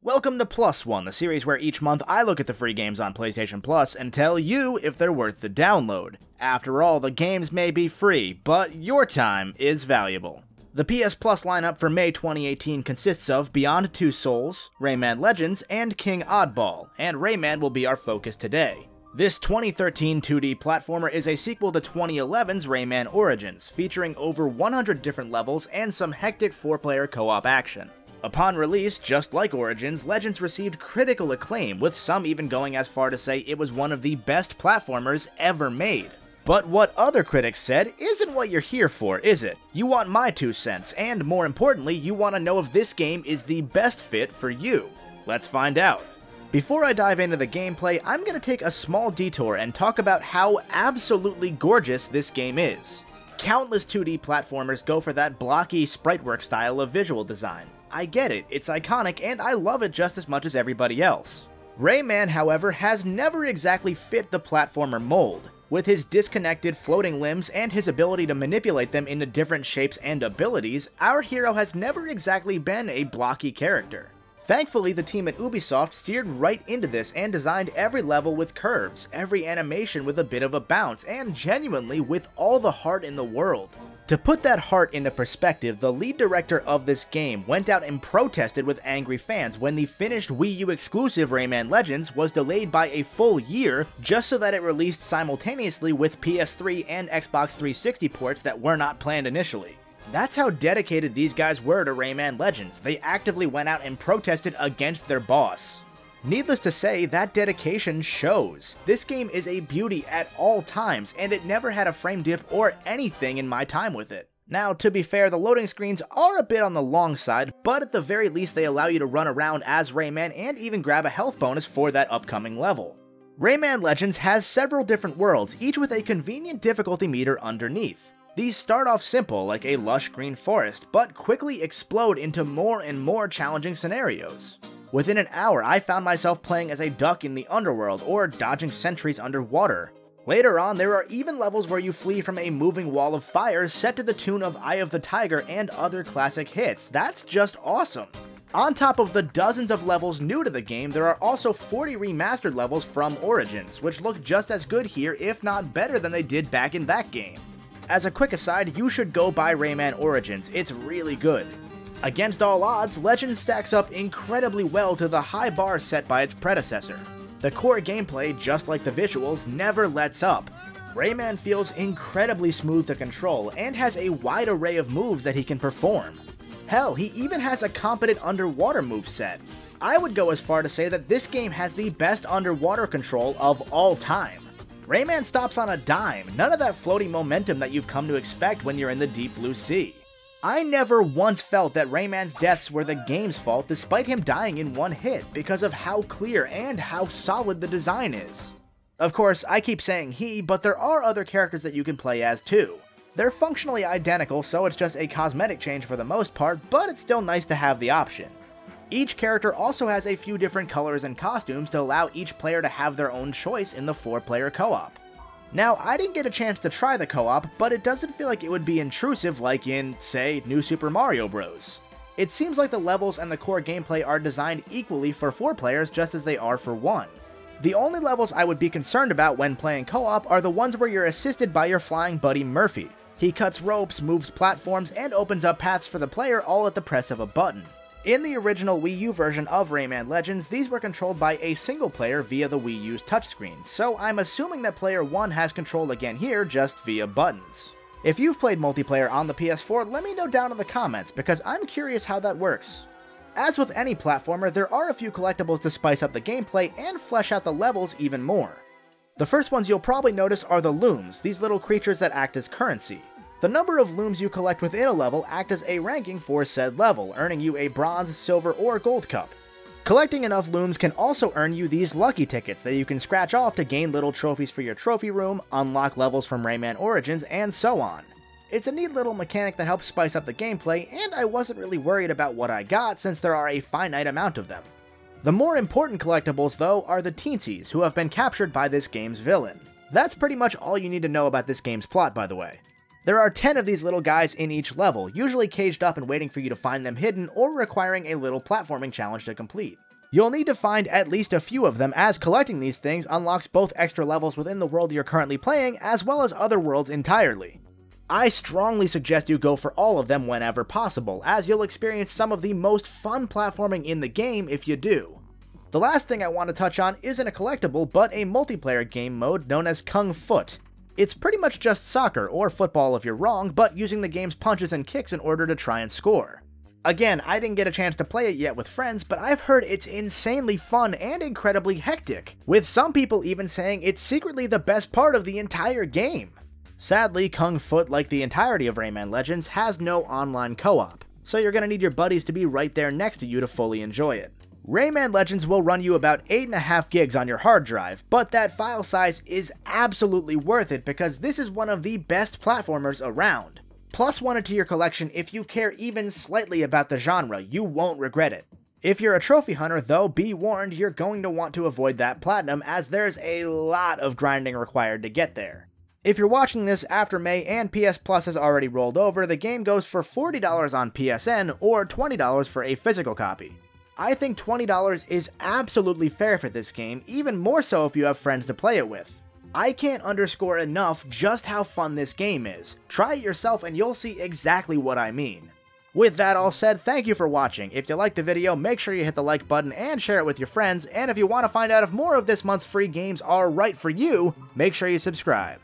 Welcome to PLUSone, the series where each month I look at the free games on PlayStation Plus and tell you if they're worth the download. After all, the games may be free, but your time is valuable. The PS Plus lineup for May 2018 consists of Beyond Two Souls, Rayman Legends, and King Oddball, and Rayman will be our focus today. This 2013 2D platformer is a sequel to 2011's Rayman Origins, featuring over 100 different levels and some hectic 4-player co-op action. Upon release, just like Origins, Legends received critical acclaim, with some even going as far to say it was one of the best platformers ever made. But what other critics said isn't what you're here for, is it? You want my 2 cents, and more importantly, you want to know if this game is the best fit for you. Let's find out. Before I dive into the gameplay, I'm going to take a small detour and talk about how absolutely gorgeous this game is. Countless 2D platformers go for that blocky sprite-work style of visual design. I get it, it's iconic, and I love it just as much as everybody else. Rayman, however, has never exactly fit the platformer mold. With his disconnected floating limbs and his ability to manipulate them into different shapes and abilities, our hero has never exactly been a blocky character. Thankfully, the team at Ubisoft steered right into this and designed every level with curves, every animation with a bit of a bounce, and genuinely with all the heart in the world. To put that heart into perspective, the lead director of this game went out and protested with angry fans when the finished Wii U exclusive Rayman Legends was delayed by a full year just so that it released simultaneously with PS3 and Xbox 360 ports that were not planned initially. That's how dedicated these guys were to Rayman Legends. They actively went out and protested against their boss. Needless to say, that dedication shows. This game is a beauty at all times, and it never had a frame dip or anything in my time with it. Now, to be fair, the loading screens are a bit on the long side, but at the very least they allow you to run around as Rayman and even grab a health bonus for that upcoming level. Rayman Legends has several different worlds, each with a convenient difficulty meter underneath. These start off simple, like a lush green forest, but quickly explode into more and more challenging scenarios. Within an hour, I found myself playing as a duck in the underworld, or dodging sentries underwater. Later on, there are even levels where you flee from a moving wall of fire set to the tune of Eye of the Tiger and other classic hits. That's just awesome! On top of the dozens of levels new to the game, there are also 40 remastered levels from Origins, which look just as good here, if not better than they did back in that game. As a quick aside, you should go buy Rayman Origins, it's really good. Against all odds, Legends stacks up incredibly well to the high bar set by its predecessor. The core gameplay, just like the visuals, never lets up. Rayman feels incredibly smooth to control, and has a wide array of moves that he can perform. Hell, he even has a competent underwater moveset. I would go as far to say that this game has the best underwater control of all time. Rayman stops on a dime, none of that floating momentum that you've come to expect when you're in the deep blue sea. I never once felt that Rayman's deaths were the game's fault despite him dying in one hit because of how clear and how solid the design is. Of course, I keep saying he, but there are other characters that you can play as too. They're functionally identical, so it's just a cosmetic change for the most part, but it's still nice to have the option. Each character also has a few different colors and costumes to allow each player to have their own choice in the 4-player co-op. Now, I didn't get a chance to try the co-op, but it doesn't feel like it would be intrusive like in, say, New Super Mario Bros. It seems like the levels and the core gameplay are designed equally for 4 players just as they are for 1. The only levels I would be concerned about when playing co-op are the ones where you're assisted by your flying buddy Murphy. He cuts ropes, moves platforms, and opens up paths for the player all at the press of a button. In the original Wii U version of Rayman Legends, these were controlled by a single player via the Wii U's touchscreen, so I'm assuming that player 1 has control again here just via buttons. If you've played multiplayer on the PS4, let me know down in the comments, because I'm curious how that works. As with any platformer, there are a few collectibles to spice up the gameplay and flesh out the levels even more. The first ones you'll probably notice are the looms, these little creatures that act as currency. The number of looms you collect within a level act as a ranking for said level, earning you a bronze, silver, or gold cup. Collecting enough looms can also earn you these lucky tickets that you can scratch off to gain little trophies for your trophy room, unlock levels from Rayman Origins, and so on. It's a neat little mechanic that helps spice up the gameplay, and I wasn't really worried about what I got since there are a finite amount of them. The more important collectibles, though, are the Teensies, who have been captured by this game's villain. That's pretty much all you need to know about this game's plot, by the way. There are 10 of these little guys in each level, usually caged up and waiting for you to find them hidden or requiring a little platforming challenge to complete. You'll need to find at least a few of them, as collecting these things unlocks both extra levels within the world you're currently playing, as well as other worlds entirely. I strongly suggest you go for all of them whenever possible, as you'll experience some of the most fun platforming in the game if you do. The last thing I want to touch on isn't a collectible, but a multiplayer game mode known as Kung Foot. It's pretty much just soccer, or football if you're wrong, but using the game's punches and kicks in order to try and score. Again, I didn't get a chance to play it yet with friends, but I've heard it's insanely fun and incredibly hectic, with some people even saying it's secretly the best part of the entire game. Sadly, Kung Foot, like the entirety of Rayman Legends, has no online co-op, so you're gonna need your buddies to be right there next to you to fully enjoy it. Rayman Legends will run you about 8.5 gigs on your hard drive, but that file size is absolutely worth it because this is one of the best platformers around. Plus one it to your collection if you care even slightly about the genre, you won't regret it. If you're a trophy hunter though, be warned, you're going to want to avoid that platinum as there's a lot of grinding required to get there. If you're watching this after May and PS Plus has already rolled over, the game goes for $40 on PSN or $20 for a physical copy. I think $20 is absolutely fair for this game, even more so if you have friends to play it with. I can't underscore enough just how fun this game is. Try it yourself and you'll see exactly what I mean. With that all said, thank you for watching. If you liked the video, make sure you hit the like button and share it with your friends, and if you want to find out if more of this month's free games are right for you, make sure you subscribe.